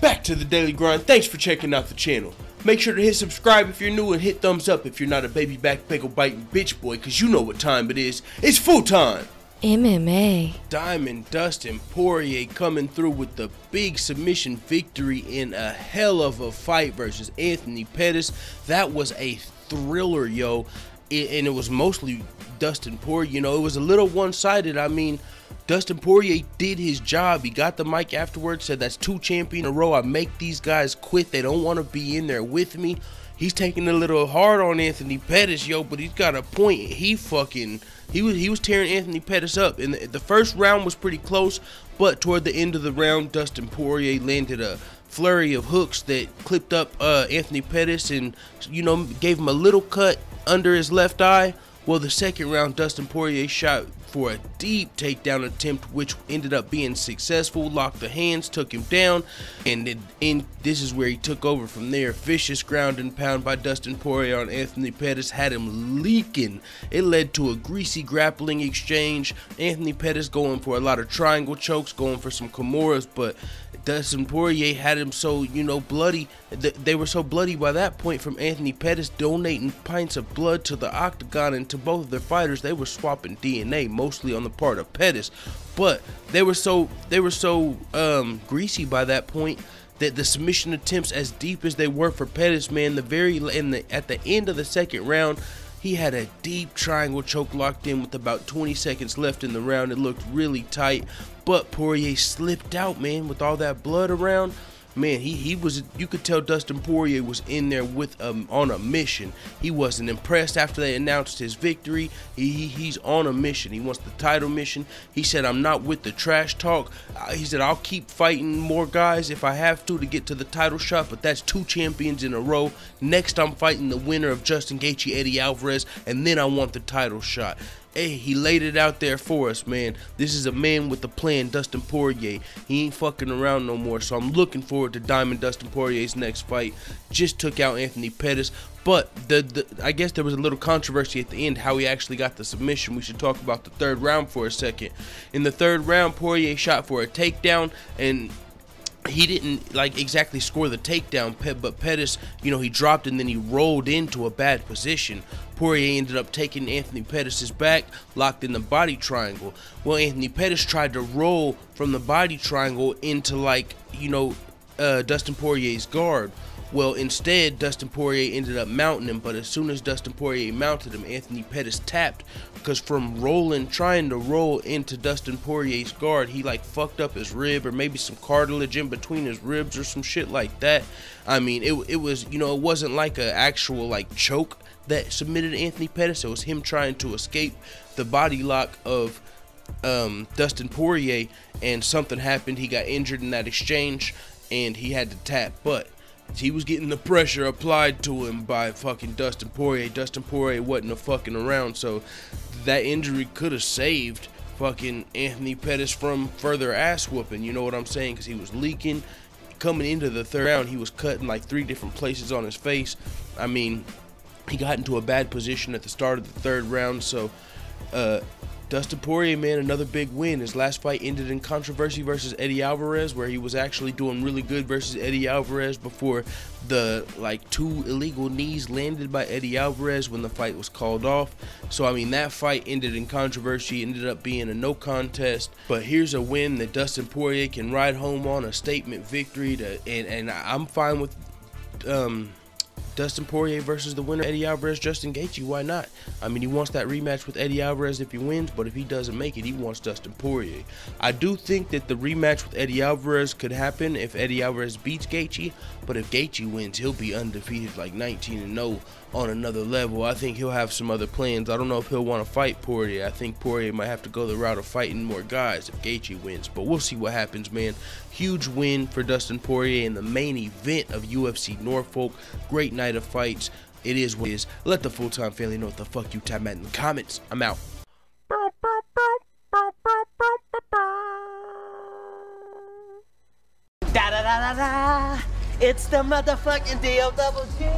Back to the daily grind. Thanks for checking out the channel. Make sure to hit subscribe if you're new and hit thumbs up if you're not a baby back bagel biting bitch boy, cause you know what time it is. It's full time. MMA. Diamond Dustin Poirier coming through with the big submission victory in a hell of a fight versus Anthony Pettis. That was a thriller, yo. And it was mostly Dustin Poirier. You know, it was a little one-sided. I mean, Dustin Poirier did his job. He got the mic afterwards, said that's 2 champions in a row. I make these guys quit. They don't want to be in there with me. He's taking a little hard on Anthony Pettis, yo, but he's got a point. He was tearing Anthony Pettis up. And the first round was pretty close, but toward the end of the round, Dustin Poirier landed a flurry of hooks that clipped up Anthony Pettis and, you know, gave him a little cut under his left eye. Well, the second round, Dustin Poirier shot for a deep takedown attempt, which ended up being successful. Locked the hands, took him down, and this is where he took over from there. Vicious ground and pound by Dustin Poirier on Anthony Pettis had him leaking. It led to a greasy grappling exchange. Anthony Pettis going for a lot of triangle chokes, going for some Kimuras, but Dustin Poirier had him so, you know, bloody. They were so bloody by that point from Anthony Pettis donating pints of blood to the octagon, and to both of their fighters, they were swapping DNA, mostly on the part of Pettis. But they were so greasy by that point that the submission attempts, as deep as they were for Pettis, man, at the end of the second round, he had a deep triangle choke locked in with about 20 seconds left in the round. It looked really tight, but Poirier slipped out, man, with all that blood around. Man, you could tell Dustin Poirier was in there with on a mission. He wasn't impressed after they announced his victory. He's on a mission. He wants the title mission. He said, I'm not with the trash talk. He said, I'll keep fighting more guys if I have to get to the title shot, but that's 2 champions in a row. Next, I'm fighting the winner of Justin Gaethje, Eddie Alvarez, and then I want the title shot. Hey, he laid it out there for us, man. This is a man with a plan, Dustin Poirier. He ain't fucking around no more, so I'm looking forward to Diamond Dustin Poirier's next fight. Just took out Anthony Pettis, but I guess there was a little controversy at the end how he actually got the submission. We should talk about the third round for a second. In the third round, Poirier shot for a takedown, and he didn't exactly score the takedown, but Pettis, you know, he dropped and then he rolled into a bad position. Poirier ended up taking Anthony Pettis' back, locked in the body triangle. Well, Anthony Pettis tried to roll from the body triangle into, Dustin Poirier's guard. Well, instead, Dustin Poirier ended up mounting him, but as soon as Dustin Poirier mounted him, Anthony Pettis tapped, because from trying to roll into Dustin Poirier's guard, he fucked up his rib, or maybe some cartilage in between his ribs or some shit like that. I mean, it was, you know, it wasn't like an actual choke that submitted Anthony Pettis. It was him trying to escape the body lock of Dustin Poirier, and something happened. He got injured in that exchange, and he had to tap, but he was getting the pressure applied to him by fucking Dustin Poirier. Dustin Poirier wasn't fucking around, so that injury could have saved fucking Anthony Pettis from further ass whooping, you know what I'm saying? Because he was leaking. Coming into the third round, he was cut in 3 different places on his face. I mean, he got into a bad position at the start of the third round, so Dustin Poirier, man, another big win. His last fight ended in controversy versus Eddie Alvarez, where he was actually doing really good versus Eddie Alvarez before the 2 illegal knees landed by Eddie Alvarez when the fight was called off. So, I mean, that fight ended in controversy, ended up being a no contest. But here's a win that Dustin Poirier can ride home on, a statement victory, and I'm fine with Dustin Poirier versus the winner, Eddie Alvarez, Justin Gaethje. Why not? I mean, he wants that rematch with Eddie Alvarez if he wins, but if he doesn't make it, he wants Dustin Poirier. I do think that the rematch with Eddie Alvarez could happen if Eddie Alvarez beats Gaethje, but if Gaethje wins, he'll be undefeated, 19-0 on another level. I think he'll have some other plans. I don't know if he'll want to fight Poirier. I think Poirier might have to go the route of fighting more guys if Gaethje wins, but we'll see what happens, man. Huge win for Dustin Poirier in the main event of UFC Norfolk. Great night of fights. It is what it is. Let the full-time family know what the fuck you type at in the comments. I'm out. Da da da da da. It's the motherfucking DOWG.